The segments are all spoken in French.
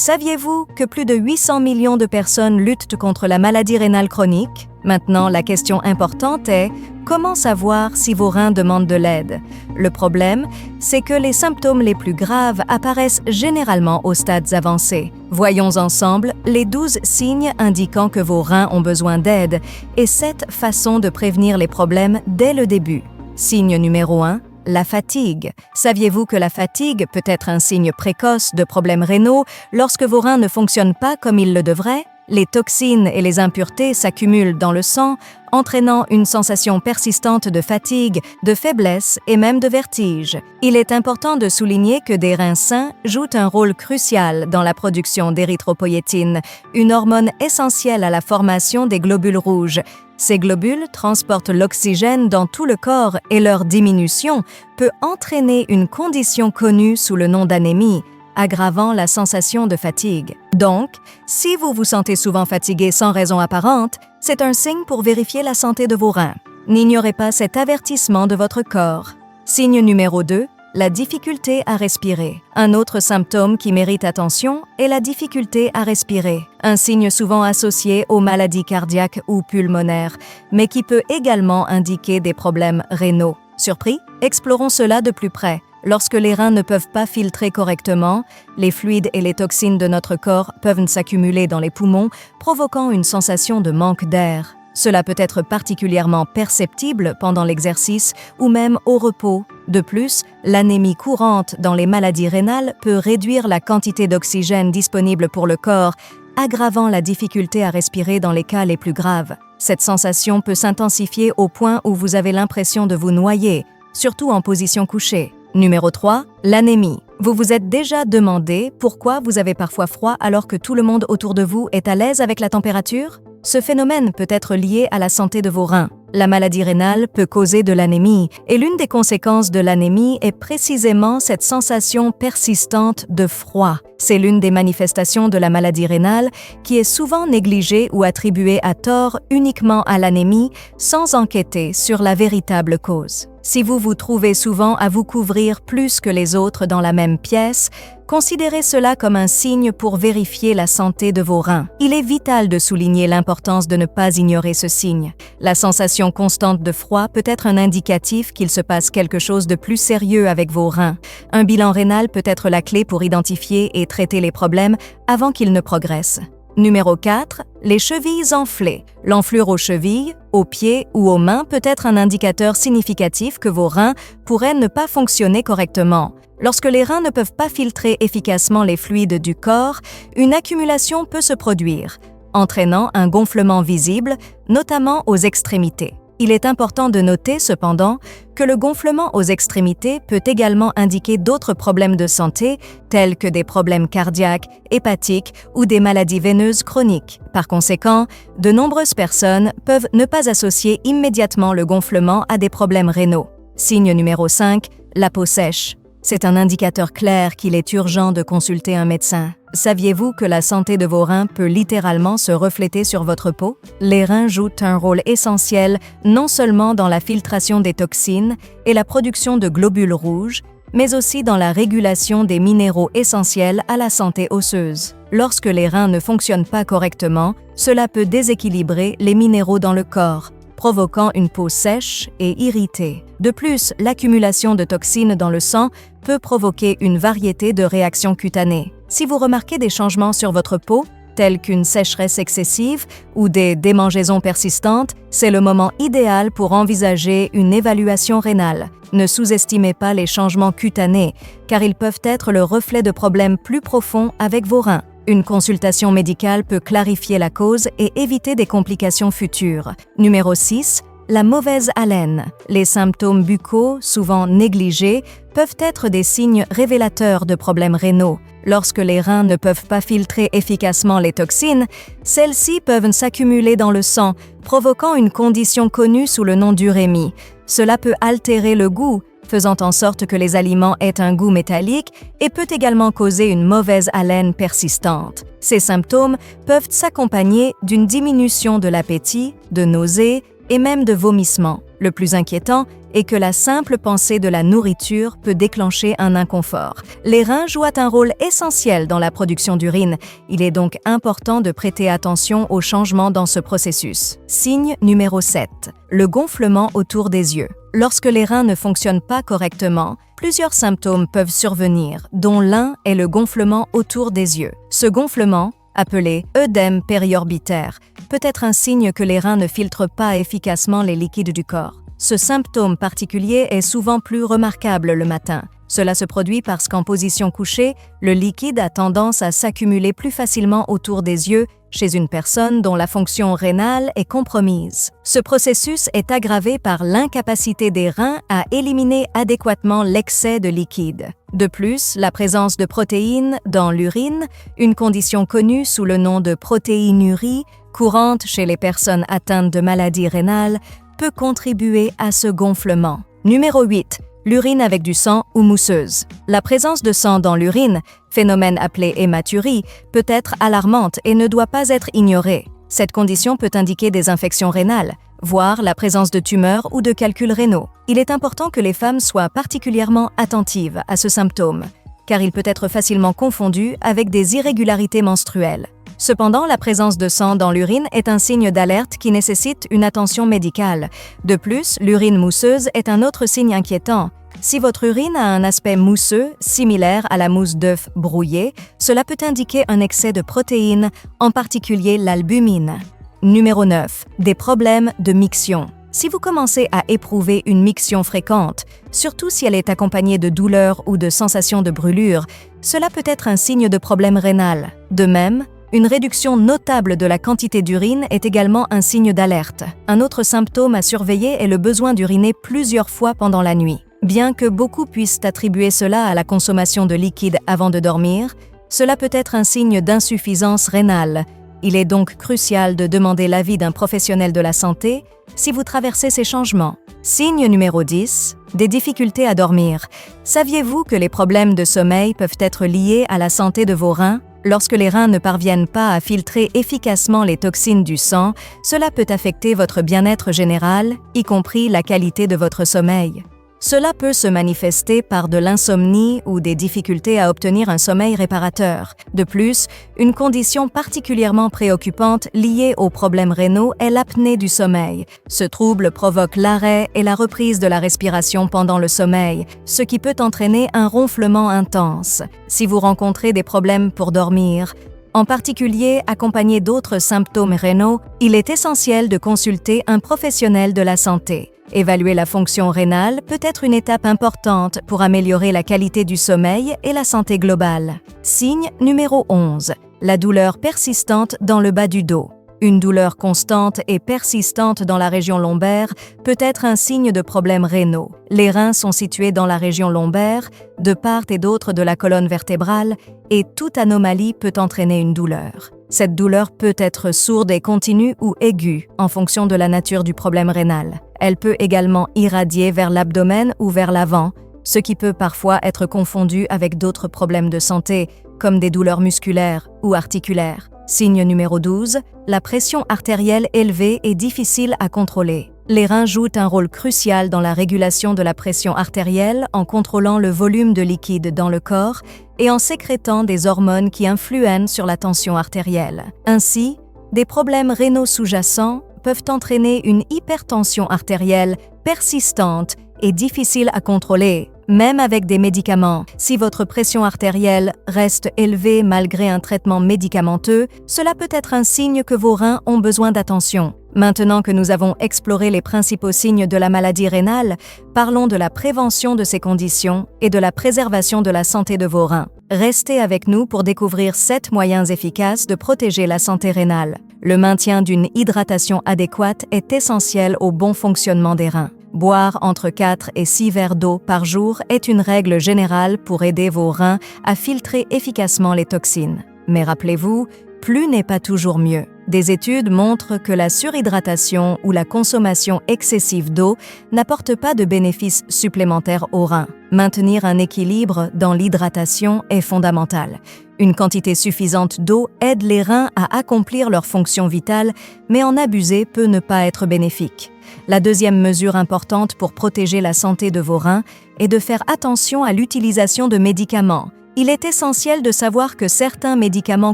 Saviez-vous que plus de 800 millions de personnes luttent contre la maladie rénale chronique? Maintenant, la question importante est comment savoir si vos reins demandent de l'aide? Le problème, c'est que les symptômes les plus graves apparaissent généralement aux stades avancés. Voyons ensemble les 12 signes indiquant que vos reins ont besoin d'aide et 7 façons de prévenir les problèmes dès le début. Signe numéro 1. La fatigue. Saviez-vous que la fatigue peut être un signe précoce de problèmes rénaux lorsque vos reins ne fonctionnent pas comme ils le devraient? Les toxines et les impuretés s'accumulent dans le sang, entraînant une sensation persistante de fatigue, de faiblesse et même de vertige. Il est important de souligner que des reins sains jouent un rôle crucial dans la production d'érythropoïétine, une hormone essentielle à la formation des globules rouges. Ces globules transportent l'oxygène dans tout le corps et leur diminution peut entraîner une condition connue sous le nom d'anémie, aggravant la sensation de fatigue. Donc, si vous vous sentez souvent fatigué sans raison apparente, c'est un signe pour vérifier la santé de vos reins. N'ignorez pas cet avertissement de votre corps. Signe numéro 2, la difficulté à respirer. Un autre symptôme qui mérite attention est la difficulté à respirer, un signe souvent associé aux maladies cardiaques ou pulmonaires, mais qui peut également indiquer des problèmes rénaux. Surpris? Explorons cela de plus près. Lorsque les reins ne peuvent pas filtrer correctement, les fluides et les toxines de notre corps peuvent s'accumuler dans les poumons, provoquant une sensation de manque d'air. Cela peut être particulièrement perceptible pendant l'exercice ou même au repos. De plus, l'anémie courante dans les maladies rénales peut réduire la quantité d'oxygène disponible pour le corps, aggravant la difficulté à respirer dans les cas les plus graves. Cette sensation peut s'intensifier au point où vous avez l'impression de vous noyer, surtout en position couchée. Numéro 3, l'anémie. Vous vous êtes déjà demandé pourquoi vous avez parfois froid alors que tout le monde autour de vous est à l'aise avec la température? Ce phénomène peut être lié à la santé de vos reins. La maladie rénale peut causer de l'anémie et l'une des conséquences de l'anémie est précisément cette sensation persistante de froid. C'est l'une des manifestations de la maladie rénale qui est souvent négligée ou attribuée à tort uniquement à l'anémie sans enquêter sur la véritable cause. Si vous vous trouvez souvent à vous couvrir plus que les autres dans la même pièce, considérez cela comme un signe pour vérifier la santé de vos reins. Il est vital de souligner l'importance de ne pas ignorer ce signe. La sensation constante de froid peut être un indicatif qu'il se passe quelque chose de plus sérieux avec vos reins. Un bilan rénal peut être la clé pour identifier et traiter les problèmes avant qu'ils ne progressent. Numéro 4, les chevilles enflées. L'enflure aux chevilles, aux pieds ou aux mains peut être un indicateur significatif que vos reins pourraient ne pas fonctionner correctement. Lorsque les reins ne peuvent pas filtrer efficacement les fluides du corps, une accumulation peut se produire, entraînant un gonflement visible, notamment aux extrémités. Il est important de noter cependant que le gonflement aux extrémités peut également indiquer d'autres problèmes de santé tels que des problèmes cardiaques, hépatiques ou des maladies veineuses chroniques. Par conséquent, de nombreuses personnes peuvent ne pas associer immédiatement le gonflement à des problèmes rénaux. Signe numéro 5, la peau sèche. C'est un indicateur clair qu'il est urgent de consulter un médecin. Saviez-vous que la santé de vos reins peut littéralement se refléter sur votre peau? Les reins jouent un rôle essentiel non seulement dans la filtration des toxines et la production de globules rouges, mais aussi dans la régulation des minéraux essentiels à la santé osseuse. Lorsque les reins ne fonctionnent pas correctement, cela peut déséquilibrer les minéraux dans le corps, provoquant une peau sèche et irritée. De plus, l'accumulation de toxines dans le sang peut provoquer une variété de réactions cutanées. Si vous remarquez des changements sur votre peau, tels qu'une sécheresse excessive ou des démangeaisons persistantes, c'est le moment idéal pour envisager une évaluation rénale. Ne sous-estimez pas les changements cutanés, car ils peuvent être le reflet de problèmes plus profonds avec vos reins. Une consultation médicale peut clarifier la cause et éviter des complications futures. Numéro 6. La mauvaise haleine. Les symptômes buccaux, souvent négligés, peuvent être des signes révélateurs de problèmes rénaux. Lorsque les reins ne peuvent pas filtrer efficacement les toxines, celles-ci peuvent s'accumuler dans le sang, provoquant une condition connue sous le nom d'urémie. Cela peut altérer le goût, faisant en sorte que les aliments aient un goût métallique et peut également causer une mauvaise haleine persistante. Ces symptômes peuvent s'accompagner d'une diminution de l'appétit, de nausées et même de vomissements. Le plus inquiétant et que la simple pensée de la nourriture peut déclencher un inconfort. Les reins jouent un rôle essentiel dans la production d'urine. Il est donc important de prêter attention aux changements dans ce processus. Signe numéro 7. Le gonflement autour des yeux. Lorsque les reins ne fonctionnent pas correctement, plusieurs symptômes peuvent survenir, dont l'un est le gonflement autour des yeux. Ce gonflement, appelé œdème périorbitaire, peut être un signe que les reins ne filtrent pas efficacement les liquides du corps. Ce symptôme particulier est souvent plus remarquable le matin. Cela se produit parce qu'en position couchée, le liquide a tendance à s'accumuler plus facilement autour des yeux chez une personne dont la fonction rénale est compromise. Ce processus est aggravé par l'incapacité des reins à éliminer adéquatement l'excès de liquide. De plus, la présence de protéines dans l'urine, une condition connue sous le nom de protéinurie, courante chez les personnes atteintes de maladies rénales, peut contribuer à ce gonflement. Numéro 8. L'urine avec du sang ou mousseuse. La présence de sang dans l'urine, phénomène appelé hématurie, peut être alarmante et ne doit pas être ignorée. Cette condition peut indiquer des infections rénales, voire la présence de tumeurs ou de calculs rénaux. Il est important que les femmes soient particulièrement attentives à ce symptôme, car il peut être facilement confondu avec des irrégularités menstruelles. Cependant, la présence de sang dans l'urine est un signe d'alerte qui nécessite une attention médicale. De plus, l'urine mousseuse est un autre signe inquiétant. Si votre urine a un aspect mousseux, similaire à la mousse d'œuf brouillée, cela peut indiquer un excès de protéines, en particulier l'albumine. Numéro 9. Des problèmes de miction. Si vous commencez à éprouver une miction fréquente, surtout si elle est accompagnée de douleurs ou de sensations de brûlure, cela peut être un signe de problème rénal. De même, une réduction notable de la quantité d'urine est également un signe d'alerte. Un autre symptôme à surveiller est le besoin d'uriner plusieurs fois pendant la nuit. Bien que beaucoup puissent attribuer cela à la consommation de liquide avant de dormir, cela peut être un signe d'insuffisance rénale. Il est donc crucial de demander l'avis d'un professionnel de la santé si vous traversez ces changements. Signe numéro 10. Des difficultés à dormir. Saviez-vous que les problèmes de sommeil peuvent être liés à la santé de vos reins? Lorsque les reins ne parviennent pas à filtrer efficacement les toxines du sang, cela peut affecter votre bien-être général, y compris la qualité de votre sommeil. Cela peut se manifester par de l'insomnie ou des difficultés à obtenir un sommeil réparateur. De plus, une condition particulièrement préoccupante liée aux problèmes rénaux est l'apnée du sommeil. Ce trouble provoque l'arrêt et la reprise de la respiration pendant le sommeil, ce qui peut entraîner un ronflement intense. Si vous rencontrez des problèmes pour dormir, en particulier accompagnés d'autres symptômes rénaux, il est essentiel de consulter un professionnel de la santé. Évaluer la fonction rénale peut être une étape importante pour améliorer la qualité du sommeil et la santé globale. Signe numéro 11. La douleur persistante dans le bas du dos. Une douleur constante et persistante dans la région lombaire peut être un signe de problèmes rénaux. Les reins sont situés dans la région lombaire, de part et d'autre de la colonne vertébrale, et toute anomalie peut entraîner une douleur. Cette douleur peut être sourde et continue ou aiguë en fonction de la nature du problème rénal. Elle peut également irradier vers l'abdomen ou vers l'avant, ce qui peut parfois être confondu avec d'autres problèmes de santé, comme des douleurs musculaires ou articulaires. Signe numéro 12, la pression artérielle élevée est difficile à contrôler. Les reins jouent un rôle crucial dans la régulation de la pression artérielle en contrôlant le volume de liquide dans le corps et en sécrétant des hormones qui influent sur la tension artérielle. Ainsi, des problèmes rénaux sous-jacents peuvent entraîner une hypertension artérielle persistante et difficile à contrôler, même avec des médicaments. Si votre pression artérielle reste élevée malgré un traitement médicamenteux, cela peut être un signe que vos reins ont besoin d'attention. Maintenant que nous avons exploré les principaux signes de la maladie rénale, parlons de la prévention de ces conditions et de la préservation de la santé de vos reins. Restez avec nous pour découvrir 7 moyens efficaces de protéger la santé rénale. Le maintien d'une hydratation adéquate est essentiel au bon fonctionnement des reins. Boire entre 4 et 6 verres d'eau par jour est une règle générale pour aider vos reins à filtrer efficacement les toxines. Mais rappelez-vous, plus n'est pas toujours mieux. Des études montrent que la surhydratation ou la consommation excessive d'eau n'apporte pas de bénéfices supplémentaires aux reins. Maintenir un équilibre dans l'hydratation est fondamental. Une quantité suffisante d'eau aide les reins à accomplir leurs fonctions vitales, mais en abuser peut ne pas être bénéfique. La deuxième mesure importante pour protéger la santé de vos reins est de faire attention à l'utilisation de médicaments. Il est essentiel de savoir que certains médicaments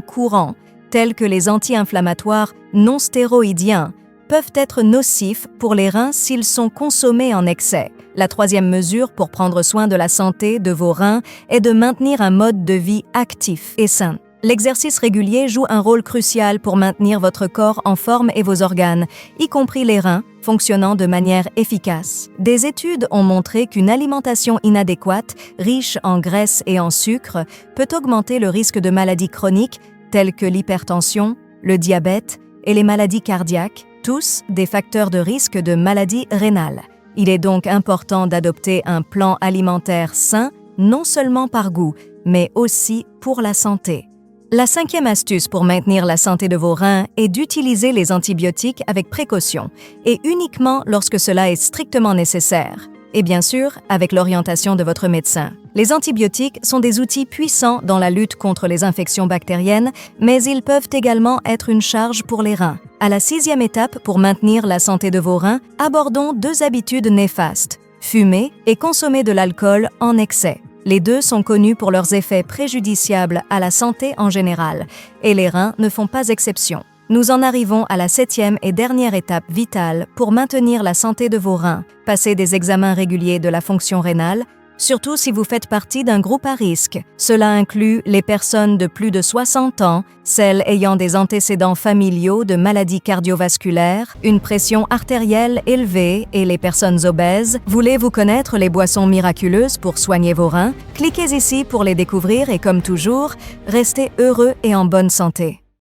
courants, tels que les anti-inflammatoires non stéroïdiens, peuvent être nocifs pour les reins s'ils sont consommés en excès. La troisième mesure pour prendre soin de la santé de vos reins est de maintenir un mode de vie actif et sain. L'exercice régulier joue un rôle crucial pour maintenir votre corps en forme et vos organes, y compris les reins, fonctionnant de manière efficace. Des études ont montré qu'une alimentation inadéquate, riche en graisse et en sucre, peut augmenter le risque de maladies chroniques telles que l'hypertension, le diabète et les maladies cardiaques, tous des facteurs de risque de maladies rénales. Il est donc important d'adopter un plan alimentaire sain, non seulement par goût, mais aussi pour la santé. La cinquième astuce pour maintenir la santé de vos reins est d'utiliser les antibiotiques avec précaution et uniquement lorsque cela est strictement nécessaire. Et bien sûr, avec l'orientation de votre médecin. Les antibiotiques sont des outils puissants dans la lutte contre les infections bactériennes, mais ils peuvent également être une charge pour les reins. À la sixième étape pour maintenir la santé de vos reins, abordons deux habitudes néfastes, fumer et consommer de l'alcool en excès. Les deux sont connus pour leurs effets préjudiciables à la santé en général, et les reins ne font pas exception. Nous en arrivons à la septième et dernière étape vitale pour maintenir la santé de vos reins. Passez des examens réguliers de la fonction rénale, surtout si vous faites partie d'un groupe à risque. Cela inclut les personnes de plus de 60 ans, celles ayant des antécédents familiaux de maladies cardiovasculaires, une pression artérielle élevée et les personnes obèses. Voulez-vous connaître les boissons miraculeuses pour soigner vos reins? Cliquez ici pour les découvrir et comme toujours, restez heureux et en bonne santé.